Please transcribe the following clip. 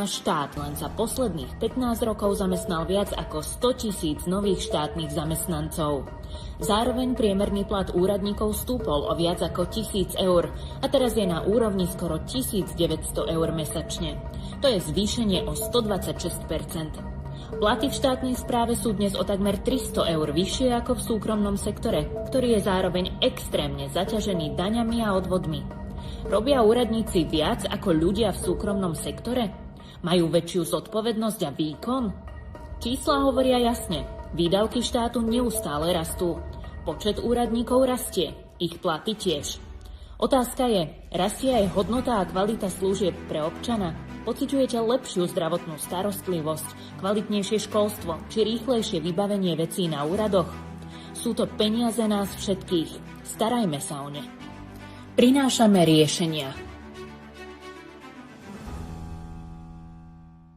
náš štát len za posledných 15 rokov zamestnal viac ako 100 000 nových štátnych zamestnancov. Zároveň priemerný plat úradníkov stúpol o viac ako 1000 eur a teraz je na úrovni skoro 1900 eur mesačne. To je zvýšenie o 126%. Platy v štátnej správe sú dnes o takmer 300 eur vyššie ako v súkromnom sektore, ktorý je zároveň extrémne zaťažený daňami a odvodmi. Robia úradníci viac ako ľudia v súkromnom sektore? Majú väčšiu zodpovednosť a výkon? Čísla hovoria jasne. Výdavky štátu neustále rastú. Počet úradníkov rastie, ich platy tiež. Otázka je, rastie aj hodnota a kvalita služieb pre občana? Pociťujete lepšiu zdravotnú starostlivosť, kvalitnejšie školstvo či rýchlejšie vybavenie vecí na úradoch? Sú to peniaze nás všetkých. Starajme sa o ne. Prinášame riešenia.